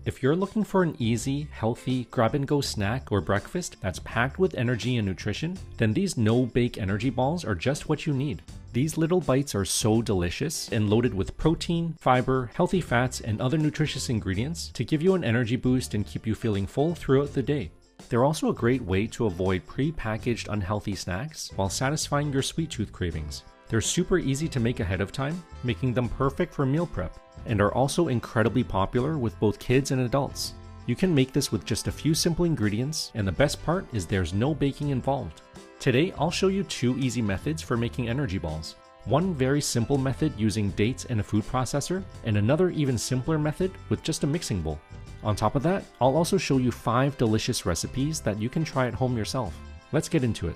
If you're looking for an easy, healthy, grab-and-go snack or breakfast that's packed with energy and nutrition, then these no-bake energy balls are just what you need. These little bites are so delicious and loaded with protein, fiber, healthy fats, and other nutritious ingredients to give you an energy boost and keep you feeling full throughout the day. They're also a great way to avoid pre-packaged unhealthy snacks while satisfying your sweet tooth cravings. They're super easy to make ahead of time, making them perfect for meal prep, and are also incredibly popular with both kids and adults. You can make this with just a few simple ingredients, and the best part is there's no baking involved. Today, I'll show you 2 easy methods for making energy balls. One very simple method using dates and a food processor, and another even simpler method with just a mixing bowl. On top of that, I'll also show you 5 delicious recipes that you can try at home yourself. Let's get into it.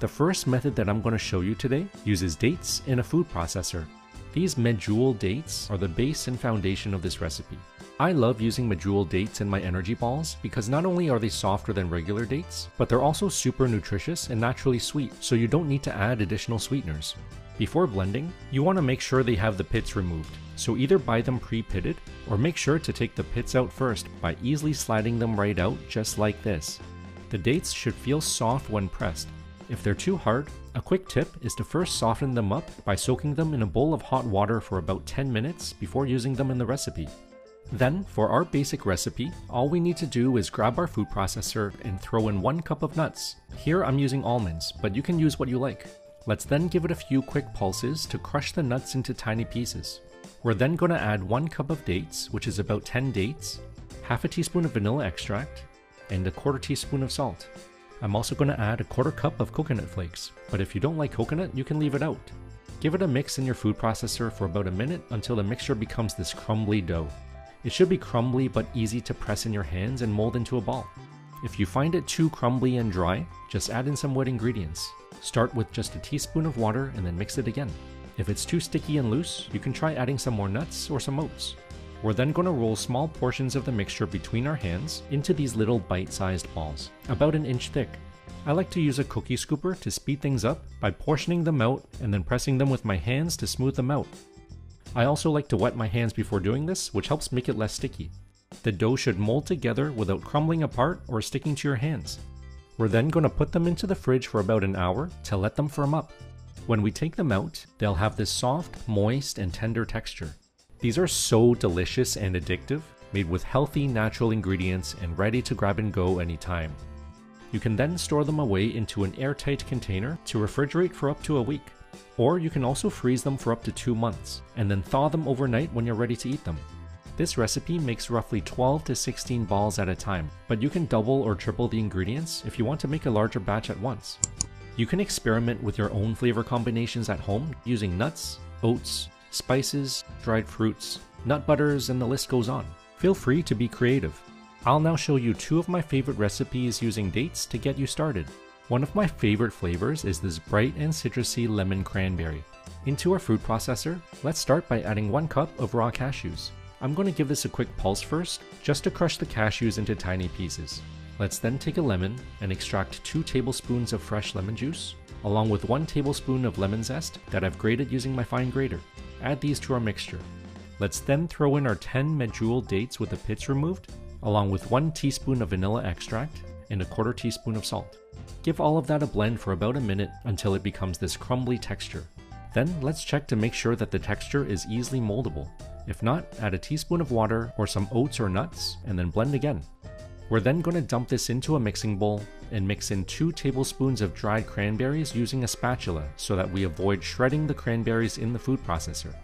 The first method that I'm going to show you today uses dates and a food processor. These medjool dates are the base and foundation of this recipe. I love using medjool dates in my energy balls because not only are they softer than regular dates, but they're also super nutritious and naturally sweet, so you don't need to add additional sweeteners. Before blending, you want to make sure they have the pits removed, so either buy them pre-pitted or make sure to take the pits out first by easily sliding them right out just like this. The dates should feel soft when pressed. If they're too hard, a quick tip is to first soften them up by soaking them in a bowl of hot water for about 10 minutes before using them in the recipe. Then, for our basic recipe, all we need to do is grab our food processor and throw in 1 cup of nuts. Here I'm using almonds, but you can use what you like. Let's then give it a few quick pulses to crush the nuts into tiny pieces. We're then going to add 1 cup of dates, which is about 10 dates, half a teaspoon of vanilla extract, and a 1/4 teaspoon of salt. I'm also going to add a 1/4 cup of coconut flakes, but if you don't like coconut, you can leave it out. Give it a mix in your food processor for about a minute until the mixture becomes this crumbly dough. It should be crumbly but easy to press in your hands and mold into a ball. If you find it too crumbly and dry, just add in some wet ingredients. Start with just a teaspoon of water and then mix it again. If it's too sticky and loose, you can try adding some more nuts or some oats. We're then going to roll small portions of the mixture between our hands into these little bite-sized balls, about 1 inch thick. I like to use a cookie scooper to speed things up by portioning them out and then pressing them with my hands to smooth them out. I also like to wet my hands before doing this, which helps make it less sticky. The dough should mold together without crumbling apart or sticking to your hands. We're then going to put them into the fridge for about an hour to let them firm up. When we take them out, they'll have this soft, moist, and tender texture. These are so delicious and addictive, made with healthy, natural ingredients and ready to grab and go anytime. You can then store them away into an airtight container to refrigerate for up to a week. Or you can also freeze them for up to 2 months, and then thaw them overnight when you're ready to eat them. This recipe makes roughly 12 to 16 balls at a time, but you can double or triple the ingredients if you want to make a larger batch at once. You can experiment with your own flavor combinations at home using nuts, oats, spices, dried fruits, nut butters, and the list goes on. Feel free to be creative. I'll now show you 2 of my favorite recipes using dates to get you started. One of my favorite flavors is this bright and citrusy lemon cranberry. Into our food processor, let's start by adding 1 cup of raw cashews. I'm going to give this a quick pulse first, just to crush the cashews into tiny pieces. Let's then take a lemon and extract 2 tablespoons of fresh lemon juice, along with 1 tablespoon of lemon zest that I've grated using my fine grater. Add these to our mixture. Let's then throw in our 10 medjool dates with the pits removed, along with 1 teaspoon of vanilla extract and a 1/4 teaspoon of salt. Give all of that a blend for about a minute until it becomes this crumbly texture. Then let's check to make sure that the texture is easily moldable. If not, add a teaspoon of water or some oats or nuts and then blend again. We're then going to dump this into a mixing bowl and mix in 2 tablespoons of dried cranberries using a spatula so that we avoid shredding the cranberries in the food processor.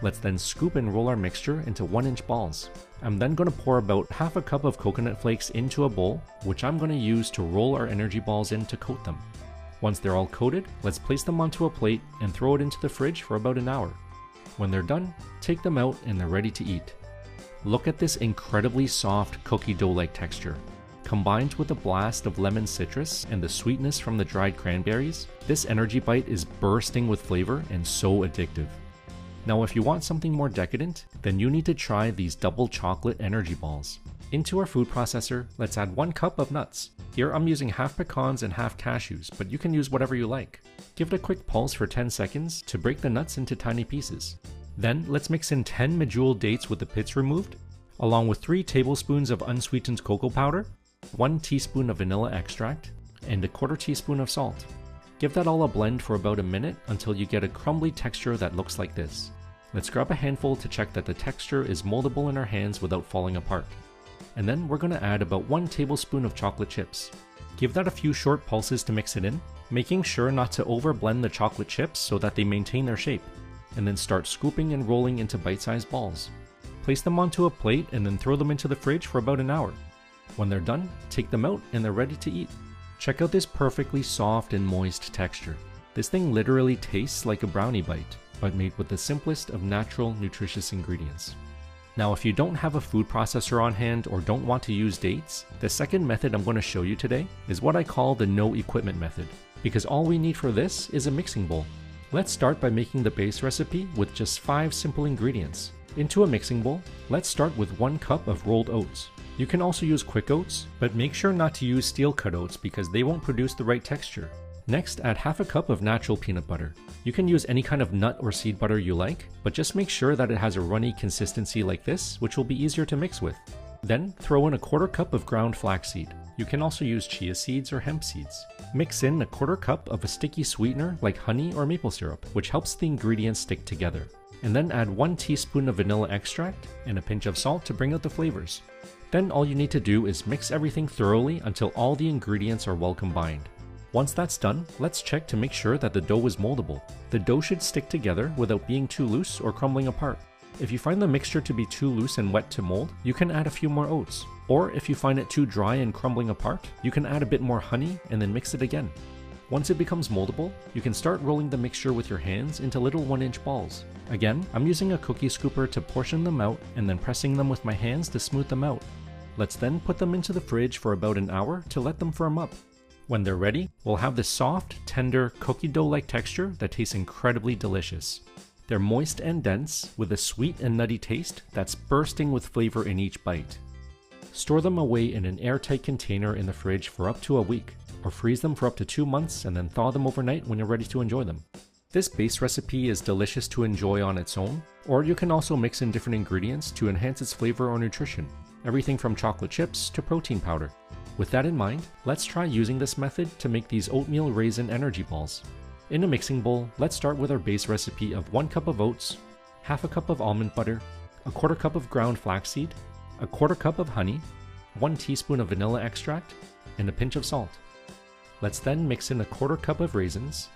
Let's then scoop and roll our mixture into 1-inch balls. I'm then going to pour about half a cup of coconut flakes into a bowl, which I'm going to use to roll our energy balls in to coat them. Once they're all coated, let's place them onto a plate and throw it into the fridge for about an hour. When they're done, take them out and they're ready to eat. Look at this incredibly soft cookie dough-like texture. Combined with a blast of lemon citrus and the sweetness from the dried cranberries, this energy bite is bursting with flavor and so addictive. Now if you want something more decadent, then you need to try these double chocolate energy balls. Into our food processor, let's add 1 cup of nuts. Here I'm using half pecans and half cashews, but you can use whatever you like. Give it a quick pulse for 10 seconds to break the nuts into tiny pieces. Then let's mix in 10 medjool dates with the pits removed, along with 3 tablespoons of unsweetened cocoa powder, 1 teaspoon of vanilla extract, and a 1/4 teaspoon of salt. Give that all a blend for about a minute until you get a crumbly texture that looks like this. Let's grab a handful to check that the texture is moldable in our hands without falling apart. And then we're going to add about 1 tablespoon of chocolate chips. Give that a few short pulses to mix it in, making sure not to overblend the chocolate chips so that they maintain their shape. And then start scooping and rolling into bite-sized balls. Place them onto a plate and then throw them into the fridge for about an hour. When they're done, take them out and they're ready to eat. Check out this perfectly soft and moist texture. This thing literally tastes like a brownie bite, but made with the simplest of natural, nutritious ingredients. Now, if you don't have a food processor on hand or don't want to use dates, the second method I'm going to show you today is what I call the no equipment method, because all we need for this is a mixing bowl. Let's start by making the base recipe with just 5 simple ingredients. Into a mixing bowl, let's start with 1 cup of rolled oats. You can also use quick oats, but make sure not to use steel cut oats because they won't produce the right texture. Next, add half a cup of natural peanut butter. You can use any kind of nut or seed butter you like, but just make sure that it has a runny consistency like this, which will be easier to mix with. Then, throw in a 1/4 cup of ground flaxseed. You can also use chia seeds or hemp seeds. Mix in a 1/4 cup of a sticky sweetener like honey or maple syrup, which helps the ingredients stick together. And then add 1 teaspoon of vanilla extract and a pinch of salt to bring out the flavors. Then all you need to do is mix everything thoroughly until all the ingredients are well combined. Once that's done, let's check to make sure that the dough is moldable. The dough should stick together without being too loose or crumbling apart. If you find the mixture to be too loose and wet to mold, you can add a few more oats. Or if you find it too dry and crumbling apart, you can add a bit more honey and then mix it again. Once it becomes moldable, you can start rolling the mixture with your hands into little 1-inch balls. Again, I'm using a cookie scooper to portion them out and then pressing them with my hands to smooth them out. Let's then put them into the fridge for about an hour to let them firm up. When they're ready, we'll have this soft, tender, cookie dough-like texture that tastes incredibly delicious. They're moist and dense, with a sweet and nutty taste that's bursting with flavor in each bite. Store them away in an airtight container in the fridge for up to a week, or freeze them for up to 2 months and then thaw them overnight when you're ready to enjoy them. This base recipe is delicious to enjoy on its own, or you can also mix in different ingredients to enhance its flavor or nutrition, everything from chocolate chips to protein powder. With that in mind, let's try using this method to make these oatmeal raisin energy balls. In a mixing bowl, let's start with our base recipe of 1 cup of oats, half a cup of almond butter, a 1/4 cup of ground flaxseed, a 1/4 cup of honey, 1 teaspoon of vanilla extract, and a pinch of salt. Let's then mix in a 1/4 cup of raisins,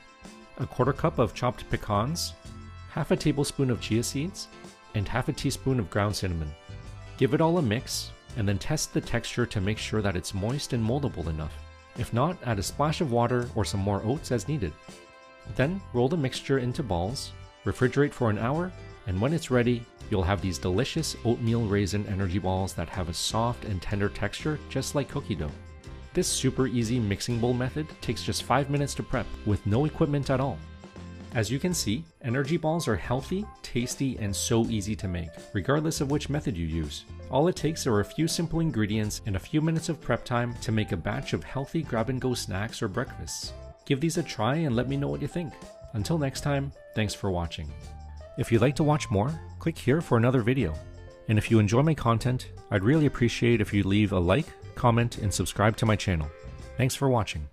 a 1/4 cup of chopped pecans, half a tablespoon of chia seeds, and half a teaspoon of ground cinnamon. Give it all a mix, and then test the texture to make sure that it's moist and moldable enough. If not, add a splash of water or some more oats as needed. Then roll the mixture into balls, refrigerate for an hour, and when it's ready, you'll have these delicious oatmeal raisin energy balls that have a soft and tender texture just like cookie dough. This super easy mixing bowl method takes just 5 minutes to prep with no equipment at all. As you can see, energy balls are healthy, tasty, and so easy to make, regardless of which method you use. All it takes are a few simple ingredients and a few minutes of prep time to make a batch of healthy grab-and-go snacks or breakfasts. Give these a try and let me know what you think. Until next time, thanks for watching. If you'd like to watch more, click here for another video. And if you enjoy my content, I'd really appreciate if you leave a like, comment, and subscribe to my channel. Thanks for watching.